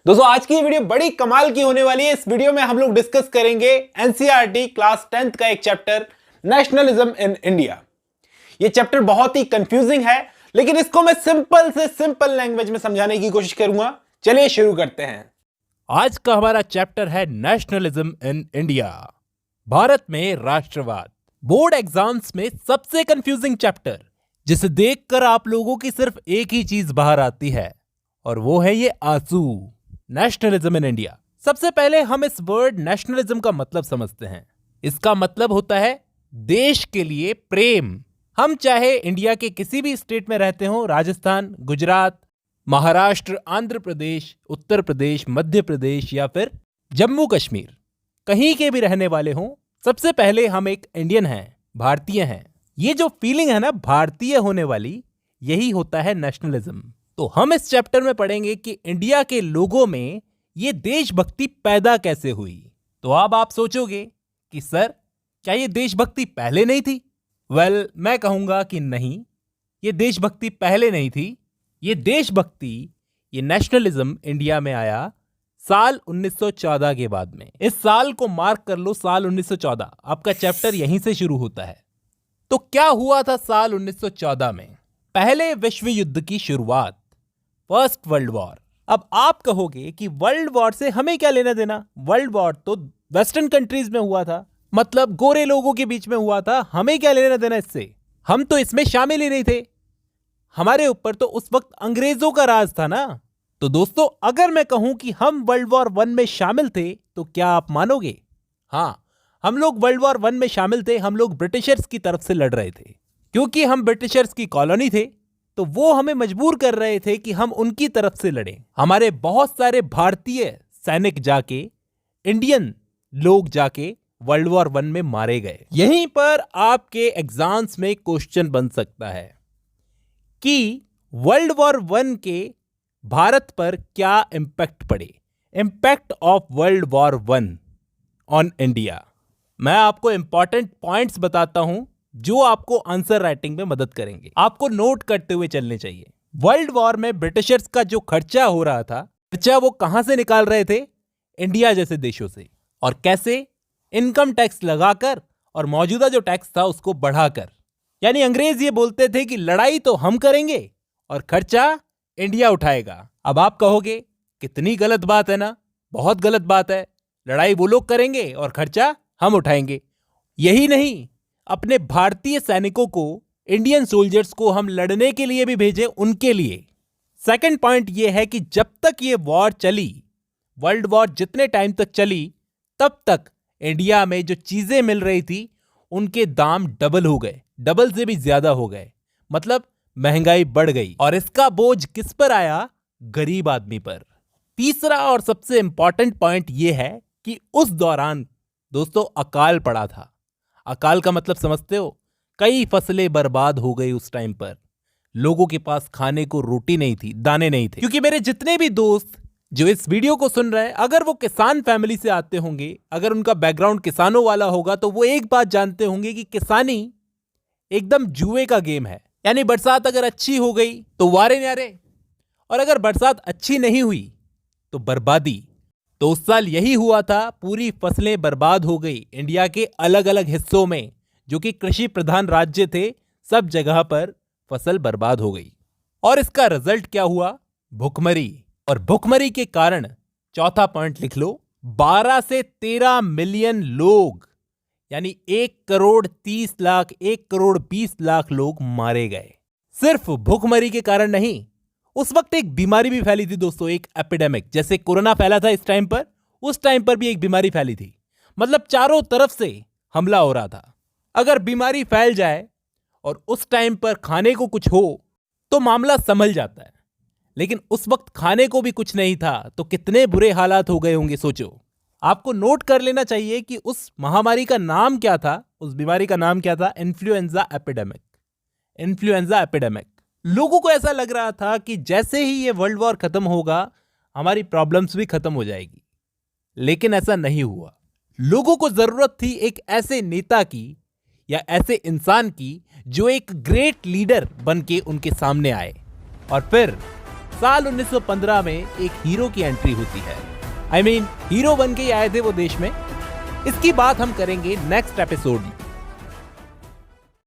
दोस्तों आज की वीडियो बड़ी कमाल की होने वाली है। इस वीडियो में हम लोग डिस्कस करेंगे एनसीईआरटी क्लास 10th का एक चैप्टर नेशनलिज्म इन इंडिया। ये चैप्टर बहुत ही कंफ्यूजिंग है, लेकिन इसको मैं सिंपल से सिंपल लैंग्वेज में समझाने की कोशिश करूंगा। चलिए शुरू करते हैं। आज का हमारा चैप्टर है नेशनलिज्म इन इंडिया, भारत में राष्ट्रवाद। बोर्ड एग्जाम्स में सबसे कंफ्यूजिंग चैप्टर, जिसे देखकर आप लोगों की सिर्फ एक ही चीज बाहर आती है और वो है ये आंसू। Nationalism in India. सबसे पहले हम इस वर्ड नेशनलिज्म का मतलब समझते हैं। इसका मतलब होता है देश के लिए प्रेम। हम चाहे इंडिया के किसी भी स्टेट में रहते हो, राजस्थान, गुजरात, महाराष्ट्र, आंध्र प्रदेश, उत्तर प्रदेश, मध्य प्रदेश या फिर जम्मू कश्मीर, कहीं के भी रहने वाले हों, सबसे पहले हम एक इंडियन हैं, भारतीय हैं। ये जो फीलिंग है ना भारतीय होने वाली, यही होता है नेशनलिज्म। तो हम इस चैप्टर में पढ़ेंगे कि इंडिया के लोगों में ये देशभक्ति पैदा कैसे हुई। तो अब आप सोचोगे कि सर क्या ये देशभक्ति पहले नहीं थी? वेल, मैं कहूंगा कि नहीं, ये देशभक्ति पहले नहीं थी। ये देशभक्ति, ये नेशनलिज्म इंडिया में आया साल 1914 के बाद में। इस साल को मार्क कर लो, साल 1914। आपका चैप्टर यहीं से शुरू होता है। तो क्या हुआ था साल 1914 में? पहले विश्व युद्ध की शुरुआत, फर्स्ट वर्ल्ड वॉर। अब आप कहोगे कि वर्ल्ड वॉर से हमें क्या लेना देना? वर्ल्ड वॉर तो वेस्टर्न कंट्रीज में हुआ था, मतलब गोरे लोगों के बीच में हुआ था, हमें क्या लेना देना इससे? हम तो इसमें शामिल ही नहीं थे। हमारे ऊपर तो उस वक्त अंग्रेजों का राज था ना। तो दोस्तों, अगर मैं कहूं कि हम वर्ल्ड वॉर 1 में शामिल थे, तो क्या आप मानोगे? हाँ, हम लोग वर्ल्ड वॉर 1 में शामिल थे। हम लोग ब्रिटिशर्स की तरफ से लड़ रहे थे, क्योंकि हम ब्रिटिशर्स की कॉलोनी थे, तो वो हमें मजबूर कर रहे थे कि हम उनकी तरफ से लड़ें। हमारे बहुत सारे भारतीय सैनिक जाके, इंडियन लोग जाके वर्ल्ड वॉर 1 में मारे गए। यहीं पर आपके एग्जाम्स में क्वेश्चन बन सकता है कि वर्ल्ड वॉर 1 के भारत पर क्या इंपैक्ट पड़े, impact of world war 1 on India. मैं आपको इंपॉर्टेंट पॉइंट्स बताता हूं जो आपको आंसर राइटिंग में मदद करेंगे। आपको नोट करते हुए चलने चाहिए। वर्ल्ड वॉर में ब्रिटिशर्स का जो खर्चा हो रहा था, खर्चा वो कहां से निकाल रहे थे? इंडिया जैसे देशों से। और कैसे? इनकम टैक्स लगाकर और मौजूदा जो टैक्स था उसको बढ़ाकर। यानी अंग्रेज ये बोलते थे कि लड़ाई तो हम करेंगे और खर्चा इंडिया उठाएगा। अब आप कहोगे कितनी गलत बात है ना। बहुत गलत बात है। लड़ाई वो लोग करेंगे और खर्चा हम उठाएंगे। यही नहीं, अपने भारतीय सैनिकों को, इंडियन सोल्जर्स को हम लड़ने के लिए भी भेजे, उनके लिए। सेकंड पॉइंट यह है कि जब तक ये वॉर चली, वर्ल्ड वॉर जितने टाइम तक चली, तब तक इंडिया में जो चीजें मिल रही थी उनके दाम डबल हो गए, डबल से भी ज्यादा हो गए। मतलब महंगाई बढ़ गई। और इसका बोझ किस पर आया? गरीब आदमी पर। तीसरा और सबसे इंपॉर्टेंट पॉइंट यह है कि उस दौरान दोस्तों अकाल पड़ा था। अकाल का मतलब समझते हो? कई फसलें बर्बाद हो गई उस टाइम पर। लोगों के पास खाने को रोटी नहीं थी, दाने नहीं थे। क्योंकि मेरे जितने भी दोस्त जो इस वीडियो को सुन रहे हैं, अगर वो किसान फैमिली से आते होंगे, अगर उनका बैकग्राउंड किसानों वाला होगा, तो वो एक बात जानते होंगे कि किसानी एकदम जुए का गेम है। यानी बरसात अगर अच्छी हो गई तो वारे न्यारे, और अगर बरसात अच्छी नहीं हुई तो बर्बादी। तो उस साल यही हुआ था, पूरी फसलें बर्बाद हो गई। इंडिया के अलग अलग हिस्सों में, जो कि कृषि प्रधान राज्य थे, सब जगह पर फसल बर्बाद हो गई। और इसका रिजल्ट क्या हुआ? भुखमरी। और भुखमरी के कारण, चौथा पॉइंट लिख लो, 12 से 13 मिलियन लोग, यानी 1 करोड़ 30 लाख, 1 करोड़ 20 लाख लोग मारे गए। सिर्फ भुखमरी के कारण नहीं, उस वक्त एक बीमारी भी फैली थी दोस्तों, एक एपिडेमिक। जैसे कोरोना फैला था इस टाइम पर, उस टाइम पर भी एक बीमारी फैली थी। मतलब चारों तरफ से हमला हो रहा था। अगर बीमारी फैल जाए और उस टाइम पर खाने को कुछ हो तो मामला संभल जाता है, लेकिन उस वक्त खाने को भी कुछ नहीं था, तो कितने बुरे हालात हो गए होंगे सोचो। आपको नोट कर लेना चाहिए कि उस महामारी का नाम क्या था, उस बीमारी का नाम क्या था? Influenza epidemic. Influenza epidemic. लोगों को ऐसा लग रहा था कि जैसे ही ये वर्ल्ड वॉर खत्म होगा, हमारी प्रॉब्लम्स भी खत्म हो जाएगी, लेकिन ऐसा नहीं हुआ। लोगों को जरूरत थी एक ऐसे नेता की या ऐसे इंसान की जो एक ग्रेट लीडर बन के उनके सामने आए और फिर साल 1915 में एक हीरो की एंट्री होती है। हीरो बन के ही आए थे वो देश में। इसकी बात हम करेंगे नेक्स्ट एपिसोड में।